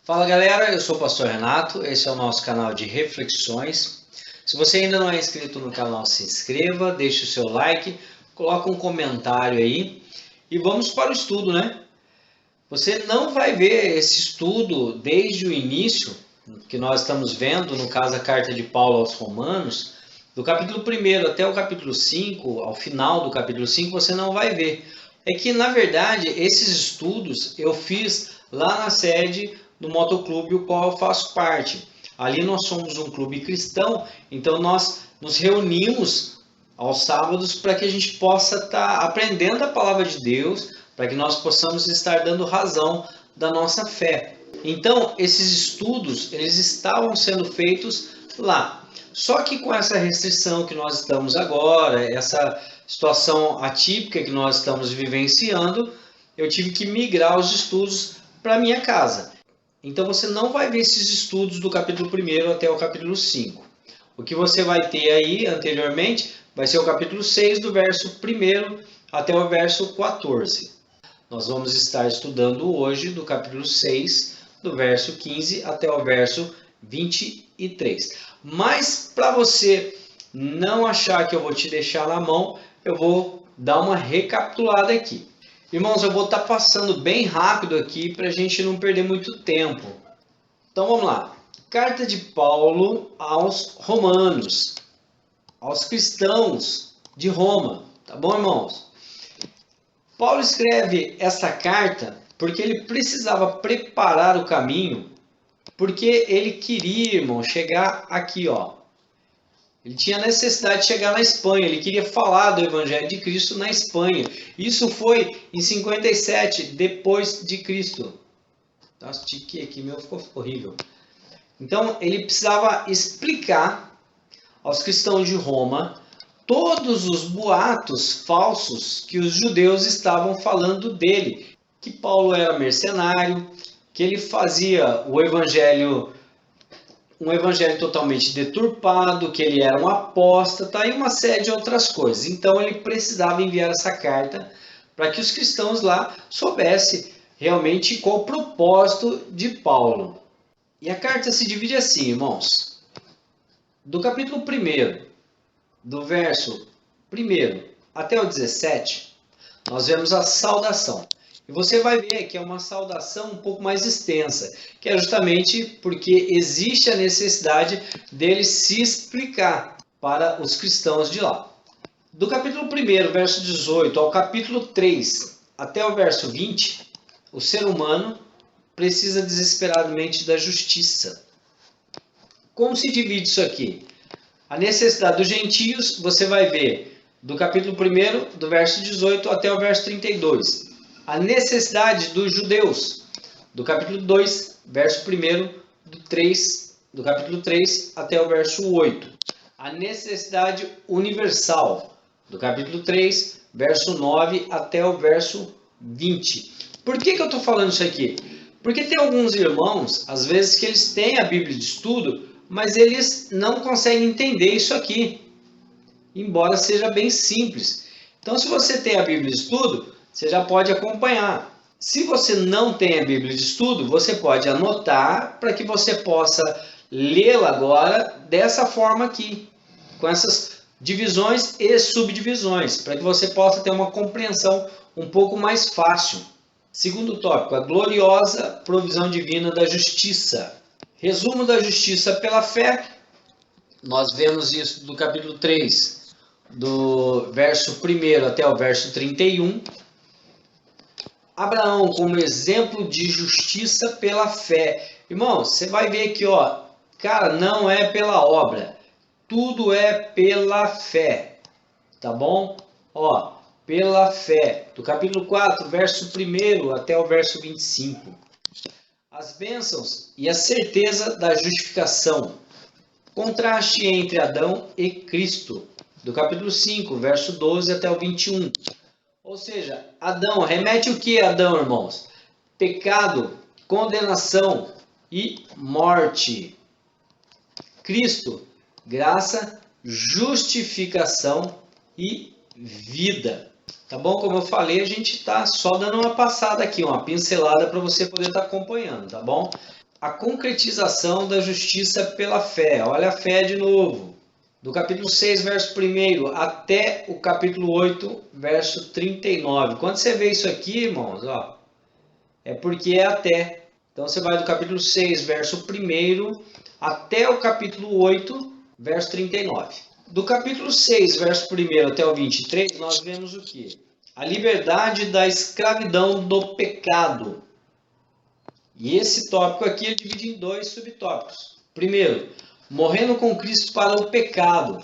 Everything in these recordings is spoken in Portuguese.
Fala galera, eu sou o Pastor Renato, esse é o nosso canal de reflexões. Se você ainda não é inscrito no canal, se inscreva, deixe o seu like, coloca um comentário aí e vamos para o estudo, né? Você não vai ver esse estudo desde o início, que nós estamos vendo, no caso a carta de Paulo aos Romanos, do capítulo 1 até o capítulo 5, ao final do capítulo 5, você não vai ver. É que, na verdade, esses estudos eu fiz lá na sede do motoclube, o qual eu faço parte. Ali nós somos um clube cristão, então nós nos reunimos aos sábados para que a gente possa estar aprendendo a palavra de Deus, para que nós possamos estar dando razão da nossa fé. Então, esses estudos, eles estavam sendo feitos lá. Só que com essa restrição que nós estamos agora, essa situação atípica que nós estamos vivenciando, eu tive que migrar os estudos para minha casa. Então você não vai ver esses estudos do capítulo 1 até o capítulo 5. O que você vai ter aí anteriormente vai ser o capítulo 6, do verso 1 até o verso 14. Nós vamos estar estudando hoje do capítulo 6, do verso 15 até o verso 23. Mas para você não achar que eu vou te deixar na mão, eu vou dar uma recapitulada aqui. Irmãos, eu vou estar passando bem rápido aqui para a gente não perder muito tempo. Então vamos lá. Carta de Paulo aos Romanos, aos cristãos de Roma. Tá bom, irmãos? Paulo escreve essa carta porque ele precisava preparar o caminho, porque ele queria, irmão, chegar aqui, ó. Ele tinha necessidade de chegar na Espanha, ele queria falar do Evangelho de Cristo na Espanha. Isso foi em 57 depois de Cristo. Nossa, tiquei aqui, meu ficou horrível. Então, ele precisava explicar aos cristãos de Roma todos os boatos falsos que os judeus estavam falando dele. Que Paulo era mercenário, que ele fazia o evangelho, um evangelho totalmente deturpado, que ele era um apóstata e uma série de outras coisas. Então ele precisava enviar essa carta para que os cristãos lá soubessem realmente qual o propósito de Paulo. E a carta se divide assim, irmãos. Do capítulo 1, do verso 1 até o 17, nós vemos a saudação. E você vai ver que é uma saudação um pouco mais extensa, que é justamente porque existe a necessidade dele se explicar para os cristãos de lá. Do capítulo 1, verso 18, ao capítulo 3, até o verso 20, o ser humano precisa desesperadamente da justiça. Como se divide isso aqui? A necessidade dos gentios, você vai ver do capítulo 1, do verso 18 até o verso 32. A necessidade dos judeus, do capítulo 2, verso 1, do capítulo 3 até o verso 8. A necessidade universal, do capítulo 3, verso 9 até o verso 20. Por que eu estou falando isso aqui? Porque tem alguns irmãos, às vezes, que eles têm a Bíblia de estudo, mas eles não conseguem entender isso aqui, embora seja bem simples. Então, se você tem a Bíblia de estudo, você já pode acompanhar. Se você não tem a Bíblia de estudo, você pode anotar para que você possa lê-la agora dessa forma aqui, com essas divisões e subdivisões, para que você possa ter uma compreensão um pouco mais fácil. Segundo tópico, a gloriosa provisão divina da justiça. Resumo da justiça pela fé. Nós vemos isso do capítulo 3, do verso 1 até o verso 31. Abraão como exemplo de justiça pela fé. Irmão, você vai ver aqui, ó, cara, não é pela obra. Tudo é pela fé. Tá bom? Ó, pela fé. Do capítulo 4, verso 1 até o verso 25. As bênçãos e a certeza da justificação. Contraste entre Adão e Cristo. Do capítulo 5, verso 12 até o 21. Ou seja, Adão, remete o que, Adão, irmãos? Pecado, condenação e morte. Cristo, graça, justificação e vida. Tá bom? Como eu falei, a gente está só dando uma passada aqui, uma pincelada para você poder estar acompanhando, tá bom? a concretização da justiça pela fé. Olha a fé de novo. Do capítulo 6, verso 1 até o capítulo 8, verso 39. Quando você vê isso aqui, irmãos, ó, é porque é até. Então você vai do capítulo 6, verso 1 até o capítulo 8, verso 39. Do capítulo 6, verso 1 até o 23, nós vemos o quê? A liberdade da escravidão do pecado. E esse tópico aqui ele divide em dois subtópicos. Primeiro, morrendo com Cristo para o pecado,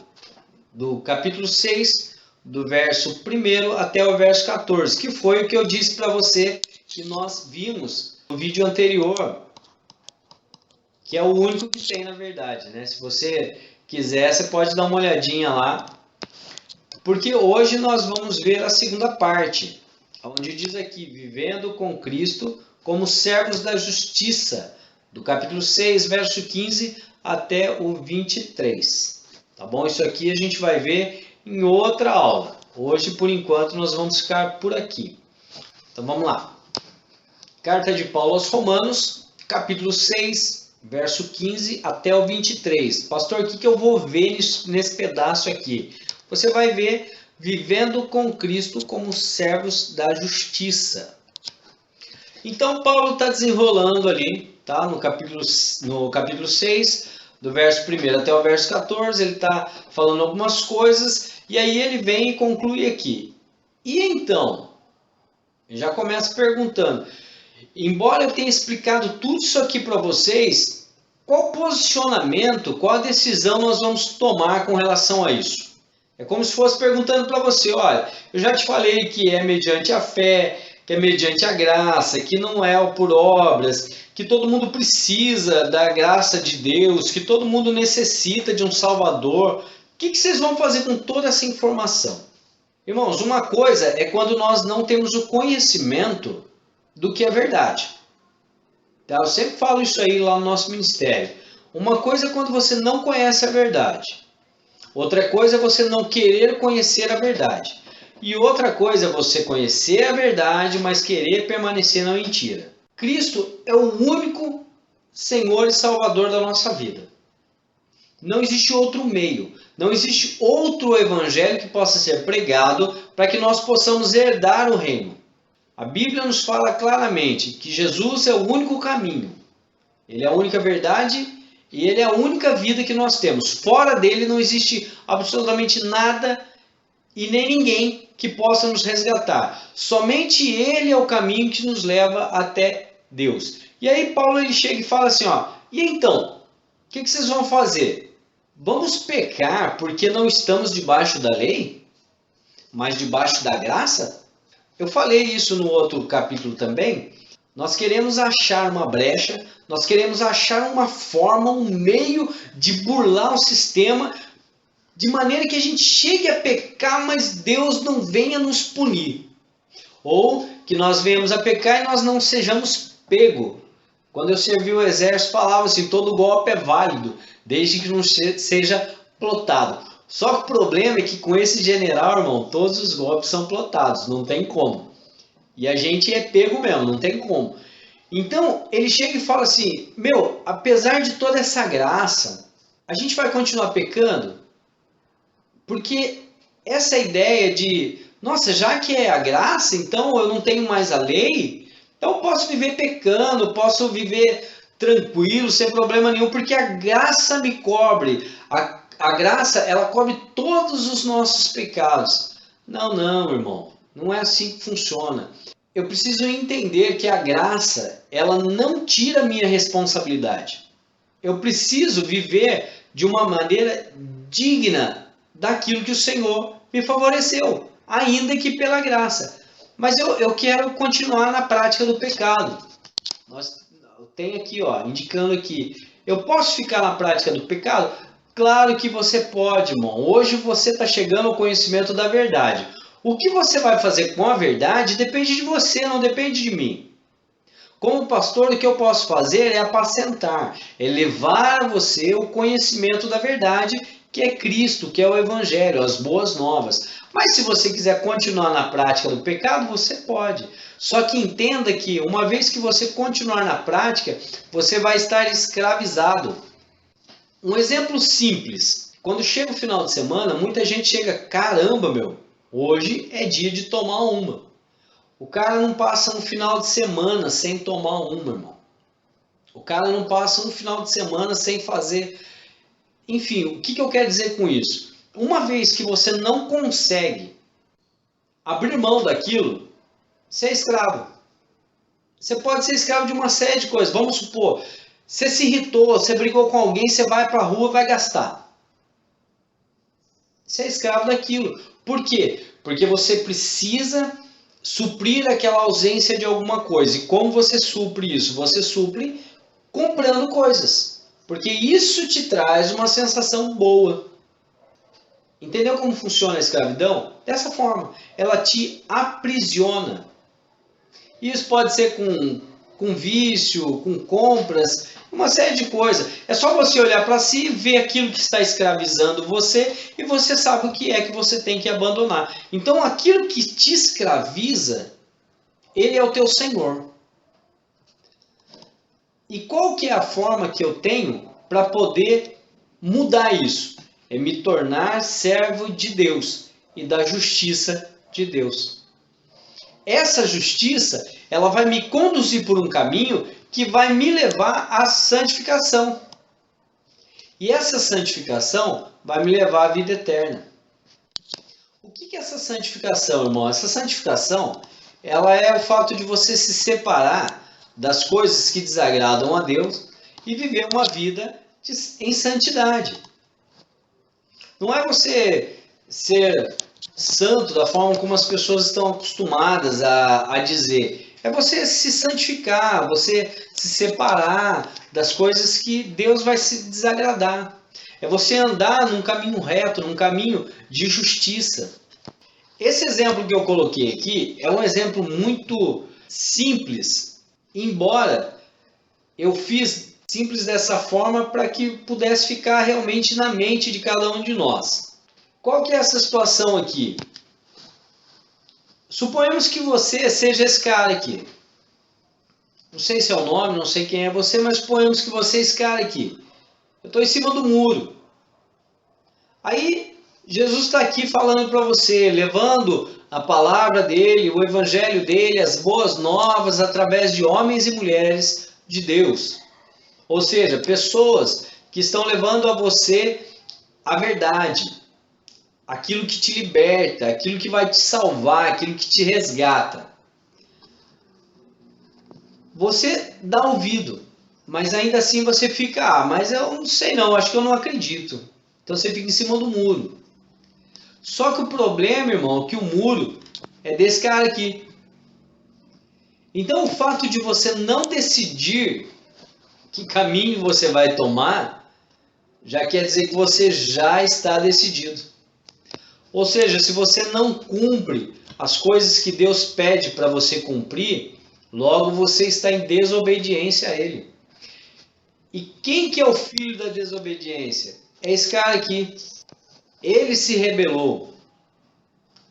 do capítulo 6, do verso 1 até o verso 14, que foi o que eu disse para você que nós vimos no vídeo anterior, que é o único que tem na verdade, né? Se você quiser, você pode dar uma olhadinha lá, porque hoje nós vamos ver a segunda parte, onde diz aqui, vivendo com Cristo como servos da justiça, do capítulo 6, verso 15 até o 23. Tá bom? Isso aqui a gente vai ver em outra aula. Hoje, por enquanto, nós vamos ficar por aqui. Então, vamos lá. Carta de Paulo aos Romanos, capítulo 6, verso 15 até o 23. Pastor, o que eu vou ver nesse pedaço aqui? Você vai ver vivendo com Cristo como servos da justiça. Então, Paulo está desenrolando ali, tá? No capítulo 6, do verso 1 até o verso 14, ele está falando algumas coisas, e aí ele vem e conclui aqui. E então, ele já começa perguntando, embora eu tenha explicado tudo isso aqui para vocês, qual posicionamento, qual decisão nós vamos tomar com relação a isso? É como se fosse perguntando para você, olha, eu já te falei que é mediante a fé, que é mediante a graça, que não é por obras, que todo mundo precisa da graça de Deus, que todo mundo necessita de um Salvador. O que vocês vão fazer com toda essa informação? Irmãos, uma coisa é quando nós não temos o conhecimento do que é verdade. Tá? Eu sempre falo isso aí lá no nosso ministério. Uma coisa é quando você não conhece a verdade. Outra coisa é você não querer conhecer a verdade. E outra coisa é você conhecer a verdade, mas querer permanecer na mentira. Cristo é o único Senhor e Salvador da nossa vida. Não existe outro meio, não existe outro evangelho que possa ser pregado para que nós possamos herdar o reino. A Bíblia nos fala claramente que Jesus é o único caminho. Ele é a única verdade e ele é a única vida que nós temos. Fora dele não existe absolutamente nada e nem ninguém que possa nos resgatar. Somente ele é o caminho que nos leva até Deus. E aí Paulo ele chega e fala assim, ó, e então, o que vocês vão fazer? Vamos pecar porque não estamos debaixo da lei, mas debaixo da graça? Eu falei isso no outro capítulo também. Nós queremos achar uma brecha, nós queremos achar uma forma, um meio de burlar o sistema, de maneira que a gente chegue a pecar, mas Deus não venha nos punir. Ou que nós venhamos a pecar e nós não sejamos pego. Quando eu servi o exército, falava assim, todo golpe é válido, desde que não seja plotado. Só que o problema é que com esse general, irmão, todos os golpes são plotados, não tem como. E a gente é pego mesmo, não tem como. Então, ele chega e fala assim, meu, apesar de toda essa graça, a gente vai continuar pecando? Porque essa ideia de, nossa, já que é a graça, então eu não tenho mais a lei, então eu posso viver pecando, posso viver tranquilo, sem problema nenhum, porque a graça me cobre. A graça, ela cobre todos os nossos pecados. Não, irmão. Não é assim que funciona. Eu preciso entender que a graça, ela não tira a minha responsabilidade. Eu preciso viver de uma maneira digna daquilo que o Senhor me favoreceu, ainda que pela graça. Mas eu quero continuar na prática do pecado. Eu tenho aqui, ó, indicando aqui, eu posso ficar na prática do pecado? Claro que você pode, irmão. Hoje você está chegando ao conhecimento da verdade. O que você vai fazer com a verdade depende de você, não depende de mim. Como pastor, o que eu posso fazer é apacentar, é levar a você o conhecimento da verdade, que é Cristo, que é o Evangelho, as boas novas. Mas se você quiser continuar na prática do pecado, você pode. Só que entenda que uma vez que você continuar na prática, você vai estar escravizado. Um exemplo simples. Quando chega o final de semana, muita gente chega, caramba, meu, hoje é dia de tomar uma. O cara não passa um final de semana sem tomar uma, irmão. O cara não passa um final de semana sem fazer. Enfim, o que eu quero dizer com isso? Uma vez que você não consegue abrir mão daquilo, você é escravo. Você pode ser escravo de uma série de coisas. Vamos supor, você se irritou, você brigou com alguém, você vai para a rua e vai gastar. Você é escravo daquilo. Por quê? Porque você precisa suprir aquela ausência de alguma coisa. E como você supre isso? Você supre comprando coisas. Porque isso te traz uma sensação boa. Entendeu como funciona a escravidão? Dessa forma. Ela te aprisiona. Isso pode ser com vício, com compras, uma série de coisas. É só você olhar para si, ver aquilo que está escravizando você e você sabe o que é que você tem que abandonar. Então, aquilo que te escraviza, ele é o teu Senhor. E qual que é a forma que eu tenho para poder mudar isso? É me tornar servo de Deus e da justiça de Deus. Essa justiça, ela vai me conduzir por um caminho que vai me levar à santificação. E essa santificação vai me levar à vida eterna. O que é essa santificação, irmão? Essa santificação, ela é o fato de você se separar das coisas que desagradam a Deus e viver uma vida em santidade. Não é você ser santo da forma como as pessoas estão acostumadas a dizer. É você se santificar, você se separar das coisas que Deus vai se desagradar. É você andar num caminho reto, num caminho de justiça. Esse exemplo que eu coloquei aqui é um exemplo muito simples, embora eu fiz simples dessa forma para que pudesse ficar realmente na mente de cada um de nós. Qual que é essa situação aqui? Suponhamos que você seja esse cara aqui. Não sei se é o nome, não sei quem é você, mas suponhamos que você é esse cara aqui. Eu estou em cima do muro. Aí Jesus está aqui falando para você, levando a palavra dele, o evangelho dele, as boas novas através de homens e mulheres de Deus. Ou seja, pessoas que estão levando a você a verdade. Aquilo que te liberta, aquilo que vai te salvar, aquilo que te resgata. Você dá ouvido, mas ainda assim você fica, mas eu não sei não, acho que eu não acredito. Então você fica em cima do muro. Só que o problema, irmão, é que o muro é desse cara aqui. Então o fato de você não decidir que caminho você vai tomar, já quer dizer que você já está decidido. Ou seja, se você não cumpre as coisas que Deus pede para você cumprir, logo você está em desobediência a Ele. E quem que é o filho da desobediência? É esse cara aqui. Ele se rebelou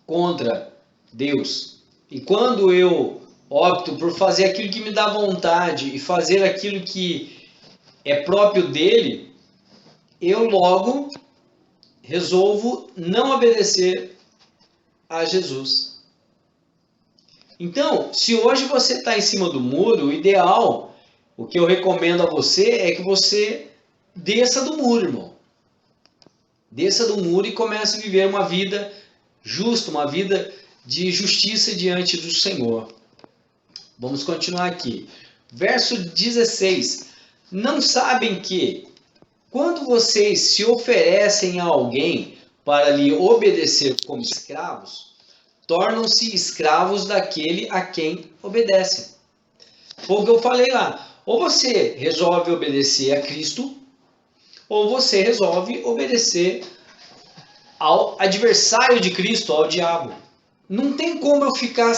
contra Deus. E quando eu opto por fazer aquilo que me dá vontade e fazer aquilo que é próprio dele, eu logo resolvo não obedecer a Jesus. Então, se hoje você está em cima do muro, o ideal, o que eu recomendo a você é que você desça do muro, irmão. Desça do muro e comece a viver uma vida justa, uma vida de justiça diante do Senhor. Vamos continuar aqui. Verso 16. Não sabem que quando vocês se oferecem a alguém para lhe obedecer como escravos, tornam-se escravos daquele a quem obedecem. Foi o que eu falei lá. Ou você resolve obedecer a Cristo, ou você resolve obedecer ao adversário de Cristo, ao diabo. Não tem como eu ficar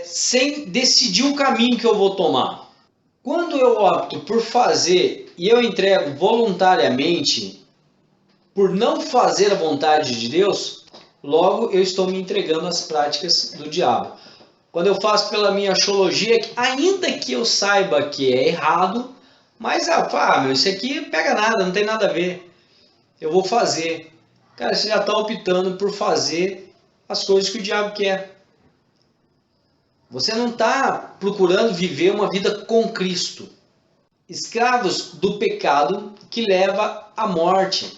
sem decidir o caminho que eu vou tomar. Quando eu opto por fazer e eu entrego voluntariamente por não fazer a vontade de Deus, logo eu estou me entregando às práticas do diabo. Quando eu faço pela minha axiologia, ainda que eu saiba que é errado, mas meu, isso aqui pega nada, não tem nada a ver. Eu vou fazer. Cara, você já está optando por fazer as coisas que o diabo quer. Você não está procurando viver uma vida com Cristo. Escravos do pecado que leva à morte.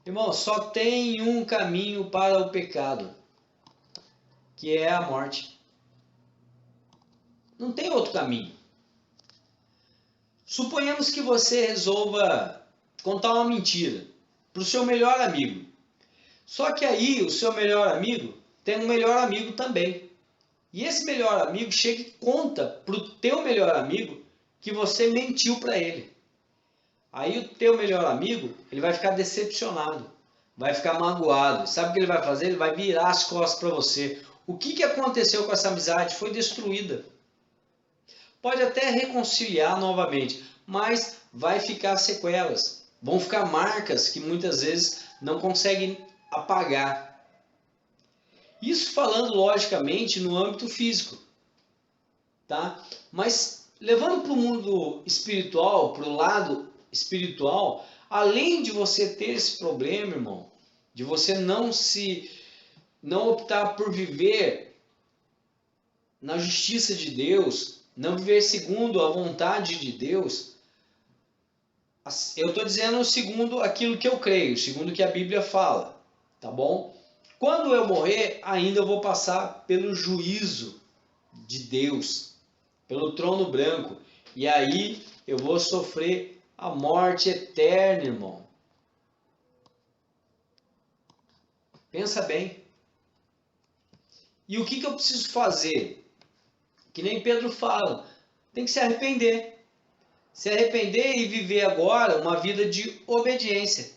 Irmão, só tem um caminho para o pecado, que é a morte. Não tem outro caminho. Suponhamos que você resolva contar uma mentira para o seu melhor amigo. Só que aí o seu melhor amigo tem um melhor amigo também. E esse melhor amigo chega e conta para o teu melhor amigo que você mentiu para ele. Aí o teu melhor amigo, ele vai ficar decepcionado, vai ficar magoado. Sabe o que ele vai fazer? Ele vai virar as costas para você. O que aconteceu com essa amizade? Foi destruída. Pode até reconciliar novamente, mas vai ficar sequelas. Vão ficar marcas que muitas vezes não conseguem apagar. Isso falando logicamente no âmbito físico, tá? Mas levando para o mundo espiritual, para o lado espiritual, além de você ter esse problema, irmão, de você não optar por viver na justiça de Deus, não viver segundo a vontade de Deus, eu estou dizendo segundo aquilo que eu creio, segundo o que a Bíblia fala, tá bom? Quando eu morrer, ainda eu vou passar pelo juízo de Deus, pelo trono branco, e aí eu vou sofrer a morte eterna, irmão. Pensa bem. E o que eu preciso fazer? Que nem Pedro fala, tem que se arrepender. Se arrepender e viver agora uma vida de obediência.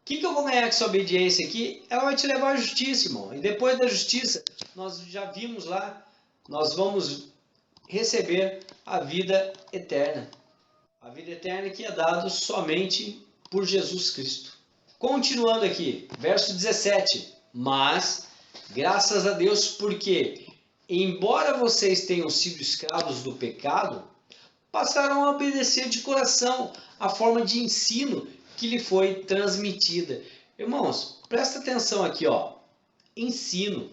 O que eu vou ganhar com essa obediência aqui? Ela vai te levar à justiça, irmão. E depois da justiça, nós já vimos lá, nós vamos receber a vida eterna. A vida eterna que é dada somente por Jesus Cristo. Continuando aqui, verso 17. Mas, graças a Deus, porque, embora vocês tenham sido escravos do pecado, passaram a obedecer de coração a forma de ensino que lhe foi transmitida. Irmãos, presta atenção aqui, ó. Ensino.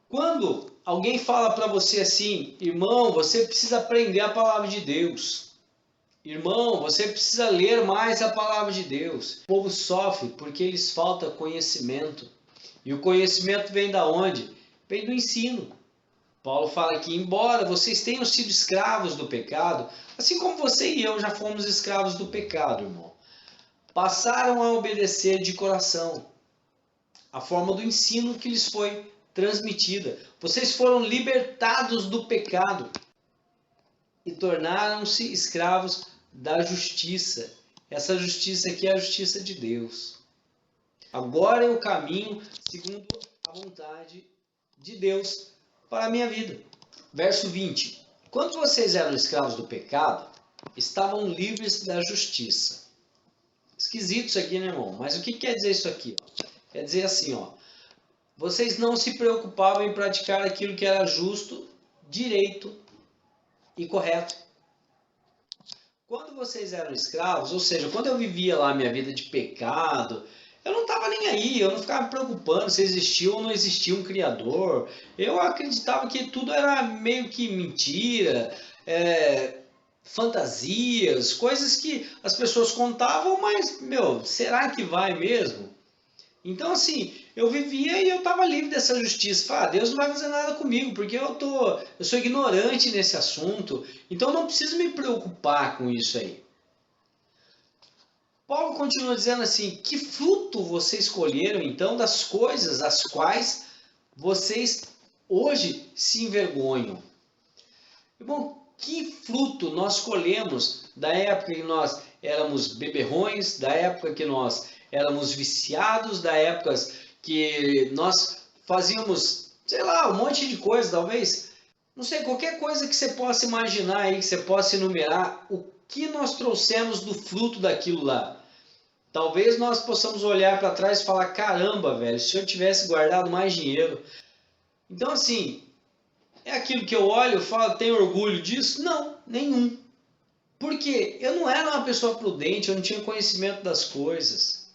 Quando alguém fala para você assim, irmão, você precisa aprender a palavra de Deus. Irmão, você precisa ler mais a palavra de Deus. O povo sofre porque lhes falta conhecimento. E o conhecimento vem da onde? Vem do ensino. Paulo fala que, embora vocês tenham sido escravos do pecado, assim como você e eu já fomos escravos do pecado, irmão, passaram a obedecer de coração a forma do ensino que lhes foi transmitida. Vocês foram libertados do pecado e tornaram-se escravos da justiça. Essa justiça aqui é a justiça de Deus. Agora eu caminho segundo a vontade de Deus para a minha vida. Verso 20. Quando vocês eram escravos do pecado, estavam livres da justiça. Esquisito isso aqui, né, irmão? Mas o que quer dizer isso aqui? Quer dizer assim, ó. Vocês não se preocupavam em praticar aquilo que era justo, direito e correto. Quando vocês eram escravos, ou seja, quando eu vivia lá a minha vida de pecado, eu não estava nem aí, eu não ficava me preocupando se existia ou não existia um Criador. Eu acreditava que tudo era meio que mentira, fantasias, coisas que as pessoas contavam, mas, meu, será que vai mesmo? Então, assim, eu vivia e eu estava livre dessa justiça. Falei, Deus não vai fazer nada comigo, porque eu sou ignorante nesse assunto, então eu não preciso me preocupar com isso aí. Paulo continua dizendo assim, que fruto vocês colheram então das coisas as quais vocês hoje se envergonham? Irmão, que fruto nós colhemos da época que nós éramos beberrões, da época que nós éramos viciados, da época que nós fazíamos, sei lá, um monte de coisa, talvez, não sei, qualquer coisa que você possa imaginar aí, que você possa enumerar, o que nós trouxemos do fruto daquilo lá. Talvez nós possamos olhar para trás e falar, caramba, velho, se eu tivesse guardado mais dinheiro. Então, assim, é aquilo que eu olho e falo, tenho orgulho disso? Não, nenhum. Por quê? Eu não era uma pessoa prudente, eu não tinha conhecimento das coisas.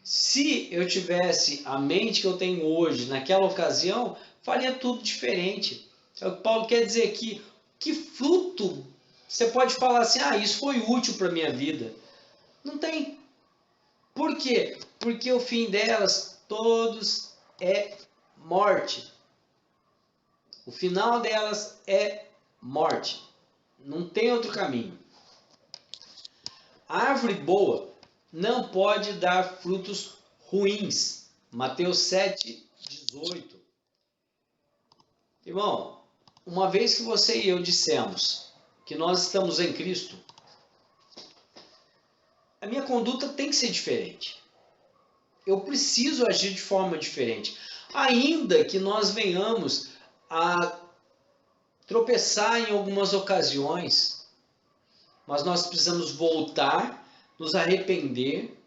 Se eu tivesse a mente que eu tenho hoje, naquela ocasião, faria tudo diferente. É o que Paulo quer dizer aqui. Que fruto você pode falar assim, isso foi útil para a minha vida? Não tem. Por quê? Porque o fim delas, todos, é morte. O final delas é morte. Não tem outro caminho. A árvore boa não pode dar frutos ruins. Mateus 7:18. Irmão, uma vez que você e eu dissemos que nós estamos em Cristo, a minha conduta tem que ser diferente. Eu preciso agir de forma diferente. Ainda que nós venhamos a tropeçar em algumas ocasiões, mas nós precisamos voltar, nos arrepender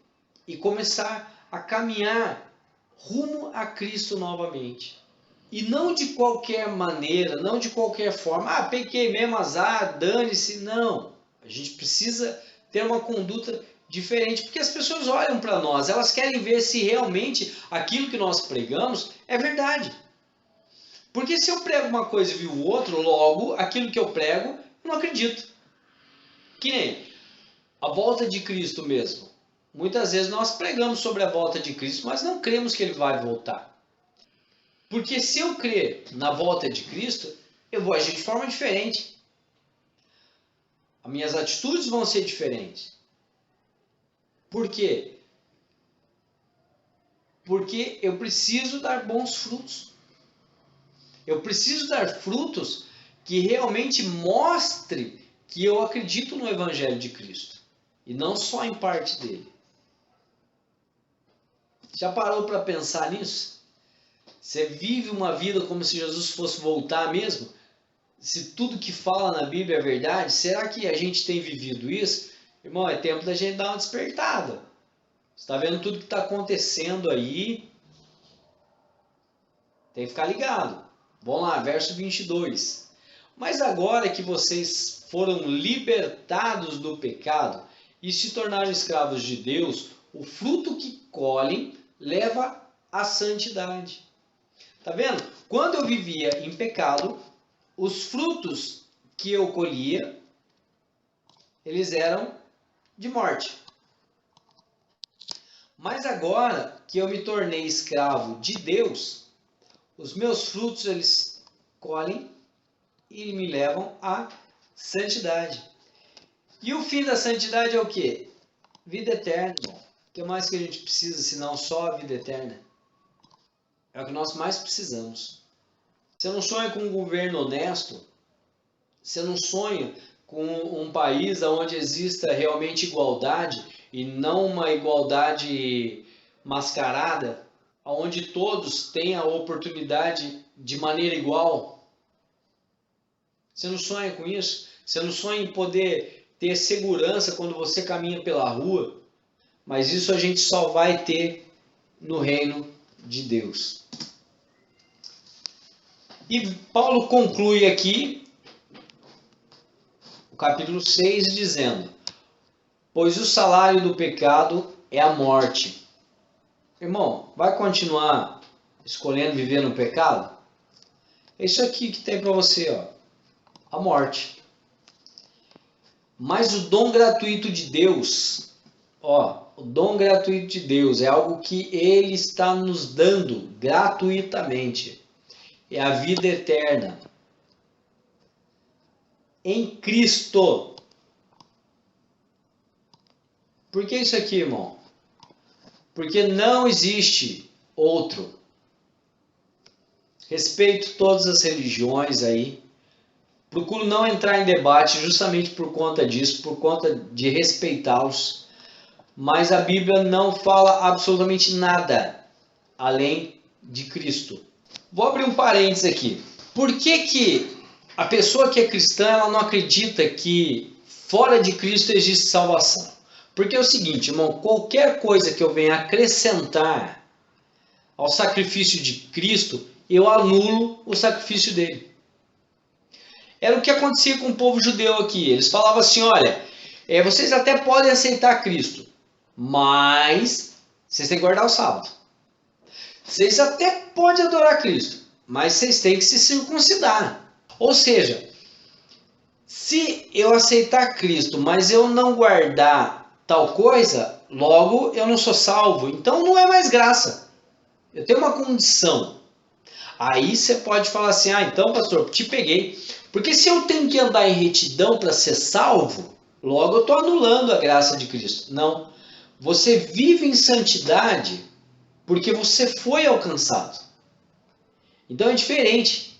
e começar a caminhar rumo a Cristo novamente. E não de qualquer maneira, não de qualquer forma. Pequei mesmo, azar, dane-se. Não. A gente precisa ter uma conduta diferente, porque as pessoas olham para nós, elas querem ver se realmente aquilo que nós pregamos é verdade. Porque se eu prego uma coisa e vi o outro, logo, aquilo que eu prego, eu não acredito. Que nem a volta de Cristo mesmo. Muitas vezes nós pregamos sobre a volta de Cristo, mas não cremos que ele vai voltar. Porque se eu crer na volta de Cristo, eu vou agir de forma diferente. As minhas atitudes vão ser diferentes. Por quê? Porque eu preciso dar bons frutos. Eu preciso dar frutos que realmente mostrem que eu acredito no Evangelho de Cristo. E não só em parte dele. Já parou para pensar nisso? Você vive uma vida como se Jesus fosse voltar mesmo? Se tudo que fala na Bíblia é verdade, será que a gente tem vivido isso? Irmão, é tempo da gente dar uma despertada. Você está vendo tudo que está acontecendo aí? Tem que ficar ligado. Vamos lá, verso 22. Mas agora que vocês foram libertados do pecado e se tornaram escravos de Deus, o fruto que colhem leva à santidade. Tá vendo? Quando eu vivia em pecado, os frutos que eu colhia, eles eram de morte. Mas agora que eu me tornei escravo de Deus, os meus frutos eles colhem e me levam à santidade. E o fim da santidade é o quê? Vida eterna. O que mais que a gente precisa, senão só a vida eterna? É o que nós mais precisamos. Você não sonha com um governo honesto? Você não sonha com um país onde exista realmente igualdade e não uma igualdade mascarada, onde todos tenham a oportunidade de maneira igual? Você não sonha com isso? Você não sonha em poder ter segurança quando você caminha pela rua? Mas isso a gente só vai ter no reino de Deus. E Paulo conclui aqui o capítulo 6 dizendo: pois o salário do pecado é a morte. Irmão, vai continuar escolhendo viver no pecado? É isso aqui que tem para você, ó, a morte. Mas o dom gratuito de Deus, o dom gratuito de Deus é algo que Ele está nos dando gratuitamente. É a vida eterna. Em Cristo. Por que isso aqui, irmão? Porque não existe outro. Respeito todas as religiões aí. Procuro não entrar em debate justamente por conta disso, por conta de respeitá-los. Mas a Bíblia não fala absolutamente nada além de Cristo. Vou abrir um parênteses aqui. Por que a pessoa que é cristã ela não acredita que fora de Cristo existe salvação? Porque é o seguinte, irmão, qualquer coisa que eu venha acrescentar ao sacrifício de Cristo, eu anulo o sacrifício dele. Era o que acontecia com o povo judeu aqui. Eles falavam assim, olha, vocês até podem aceitar Cristo, mas vocês têm que guardar o sábado. Vocês até podem adorar Cristo, mas vocês têm que se circuncidar. Ou seja, se eu aceitar Cristo, mas eu não guardar tal coisa, logo eu não sou salvo. Então não é mais graça. Eu tenho uma condição. Aí você pode falar assim, então pastor, te peguei. Porque se eu tenho que andar em retidão para ser salvo, logo eu estou anulando a graça de Cristo. Não. Você vive em santidade porque você foi alcançado. Então é diferente.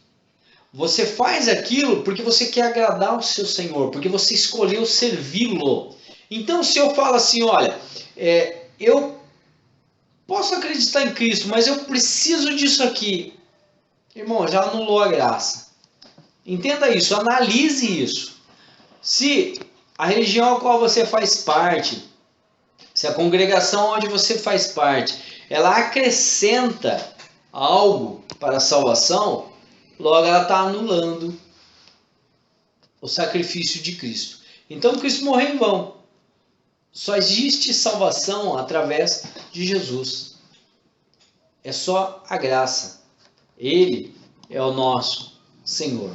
Você faz aquilo porque você quer agradar o seu Senhor, porque você escolheu servi-lo. Então se eu falo assim, olha, eu posso acreditar em Cristo, mas eu preciso disso aqui. Irmão, já anulou a graça. Entenda isso, analise isso. Se a religião a qual você faz parte, se a congregação onde você faz parte, ela acrescenta algo para a salvação, logo ela está anulando o sacrifício de Cristo. Então Cristo morreu em vão. Só existe salvação através de Jesus. É só a graça. Ele é o nosso Senhor.